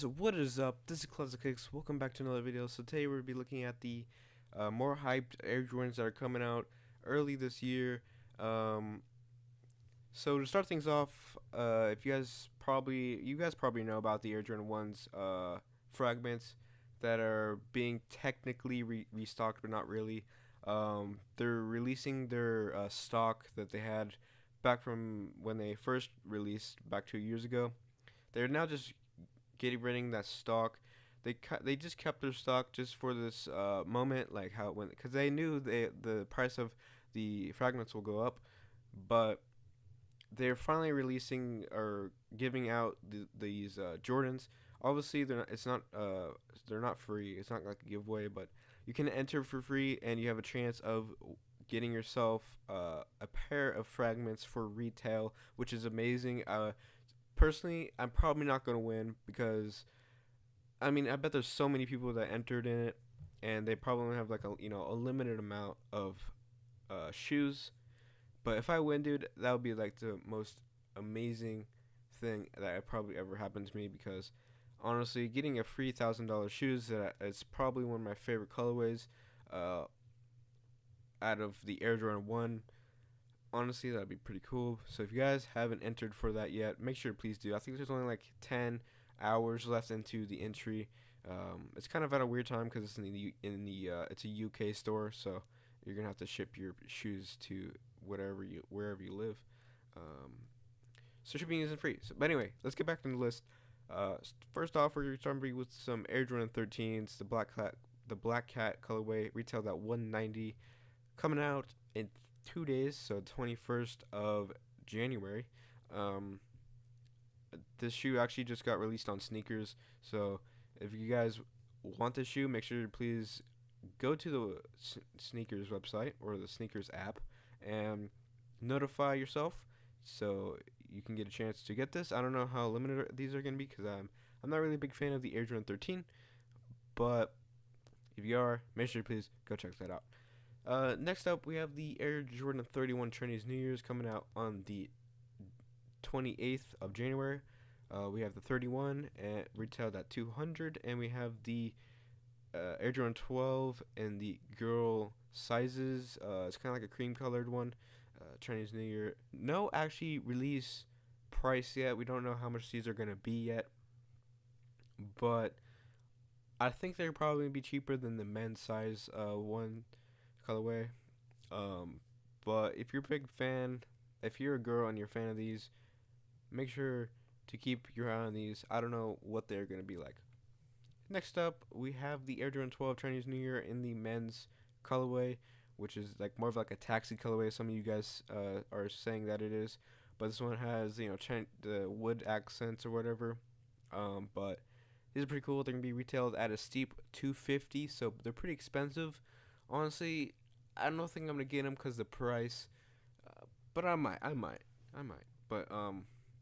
So what is up? This is Classic Kicks. Welcome back to another video. So today we'll be looking at the more hyped Air Jordans that are coming out early this year. Um, so to start things off, if you guys probably know about the Air Jordan ones fragments that are being technically restocked, but not really. They're releasing their stock that they had back from when they first released back 2 years ago. They're now just getting rid of that stock. They just kept their stock just for this moment, like how when because they knew the price of the fragments will go up, but they're finally releasing or giving out these Jordans. Obviously, they're not free. It's not like a giveaway, but you can enter for free, and you have a chance of getting yourself a pair of fragments for retail, which is amazing. Personally, I'm probably not gonna win because I mean I bet there's so many people that entered in it, and they probably only have like a limited amount of shoes. But if I win, dude, that would be like the most amazing thing that probably ever happened to me because honestly, getting a free $1,000 shoes that is probably one of my favorite colorways uh, out of the Air Jordan One. Honestly, that'd be pretty cool. So if you guys haven't entered for that yet, make sure to please do. I think there's only like 10 hours left into the entry. It's kind of at a weird time because it's it's a UK store, so you're gonna have to ship your shoes to wherever you live. Um, so shipping isn't free. So, but anyway, let's get back to the list. First off, we're starting with some Air Jordan 13s, the Black Cat colorway, retailed at 190, coming out in 2 days, so 21st of January. Um, this shoe actually just got released on sneakers, so if you guys want this shoe, make sure to please go to the sneakers website or the sneakers app and notify yourself so you can get a chance to get this. I don't know how limited these are going to be because I'm not really a big fan of the Air Jordan 13, but if you are, make sure to please go check that out. Next up, we have the Air Jordan 31 Chinese New Year's coming out on the 28th of January. We have the 31 and retailed at 200, and we have the Air Jordan 12 and the girl sizes. It's kind of like a cream colored one. Chinese New Year. No actually release price yet. We don't know how much these are gonna be yet, but I think they're probably gonna be cheaper than the men's size one colorway. Um, but if you're a big fan, if you're a girl and you're a fan of these, make sure to keep your eye on these. I don't know what they're gonna be like. Next up, we have the Air Jordan 12 Chinese New Year in the men's colorway, which is like more of like a taxi colorway. Some of you guys are saying that it is, but this one has the wood accents or whatever. But these are pretty cool. They're gonna be retailed at a steep 250, so they're pretty expensive. Honestly, I don't think I'm gonna get them because the price, but I might. But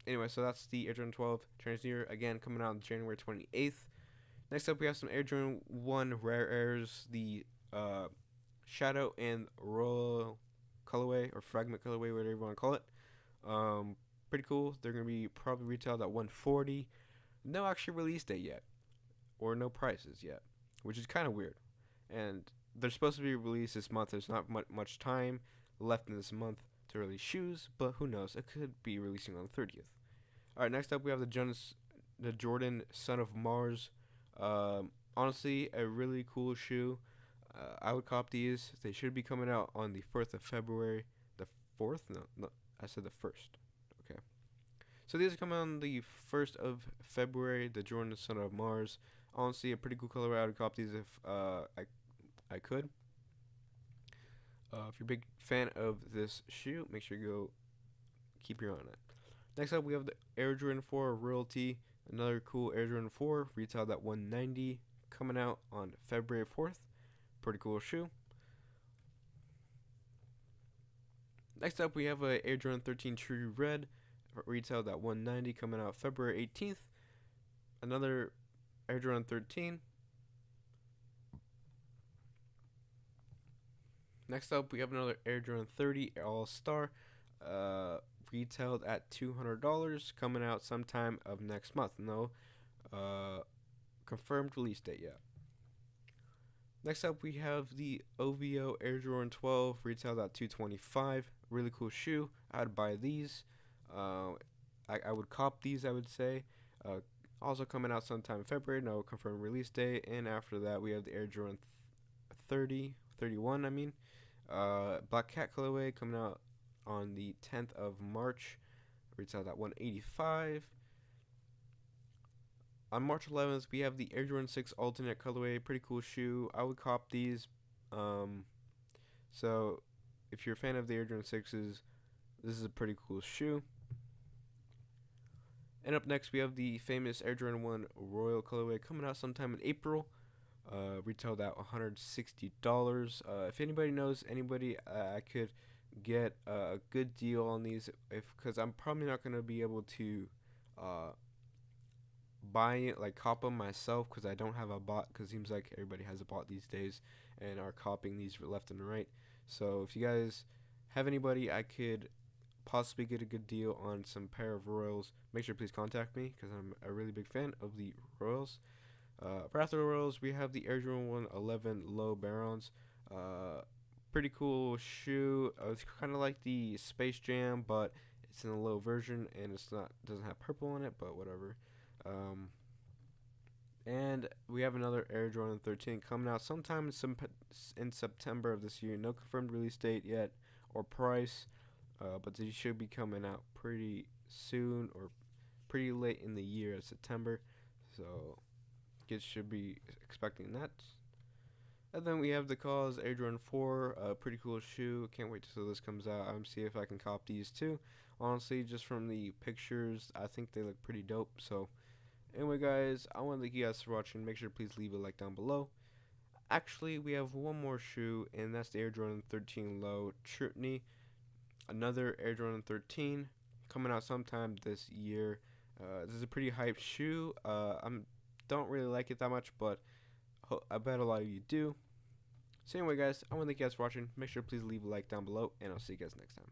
anyway, so that's the Air Jordan 12 Chinese New Year again coming out on January 28th. Next up, we have some Air Jordan 1 Rare Airs, the Shadow and Royal colorway or fragment colorway, whatever you want to call it. Um, Pretty cool. They're gonna be probably retailed at 140. No actual release date yet, or no prices yet, which is kind of weird. And they're supposed to be released this month. There's not much time left in this month to release shoes, but who knows? It could be releasing on the 30th. All right, next up we have the Jordan Son of Mars. Honestly, a really cool shoe. I would cop these. They should be coming out on the 4th of February. The 4th? No, no, I said the 1st. Okay. So these are coming on the 1st of February. The Jordan Son of Mars. Honestly, a pretty cool color. I would cop these if I could. If you're a big fan of this shoe, make sure you go keep your eye on it. Next up, we have the Air Jordan 4 Royalty. Another cool Air Jordan 4, retailed at 190, coming out on February 4th. Pretty cool shoe. Next up, we have a Air Jordan 13 True Red, retailed at 190, coming out February 18th. Another Air Jordan 13. Next up, we have another Air Jordan 30 All Star, retailed at $200, coming out sometime of next month. No confirmed release date yet. Next up, we have the OVO Air Jordan 12, retailed at $225. Really cool shoe. I'd buy these. I would cop these, I would say. Also coming out sometime in February, no confirmed release date. And after that, we have the Air Jordan 31, I mean. Black Cat colorway coming out on the 10th of March. Retailed at $185. On March 11th, we have the Air Jordan 6 alternate colorway. Pretty cool shoe. I would cop these. So if you're a fan of the Air Jordan 6s, this is a pretty cool shoe. And up next, we have the famous Air Jordan 1 Royal colorway coming out sometime in April. Retailed at $160. If anybody knows anybody, I could get a good deal on these, because I'm probably not gonna be able to buy it, like cop them myself, because I don't have a bot, because it seems like everybody has a bot these days and are copying these left and right. So if you guys have anybody I could possibly get a good deal on some pair of Royals, make sure please contact me, because I'm a really big fan of the Royals. For after the Royals, we have the Air Jordan 111 Low Barons. Pretty cool shoe. It's kind of like the Space Jam, but it's in a low version, and doesn't have purple on it, but whatever. And we have another Air Jordan 13 coming out sometime in September of this year. No confirmed release date yet or price, but these should be coming out pretty soon or pretty late in the year of September. So kids should be expecting that. And then we have the KAWS Air Jordan 4, a pretty cool shoe. Can't wait till this comes out. I'm see if I can cop these too. Honestly, just from the pictures, I think they look pretty dope. So anyway, guys, I want to thank you guys for watching. Make sure to please leave a like down below. Actually, we have one more shoe, and that's the Air Jordan 13 Low Chutney. Another Air Jordan 13 coming out sometime this year. This is a pretty hyped shoe. I don't really like it that much, but I bet a lot of you do. So anyway, guys, I want to thank you guys for watching. Make sure to please leave a like down below, and I'll see you guys next time.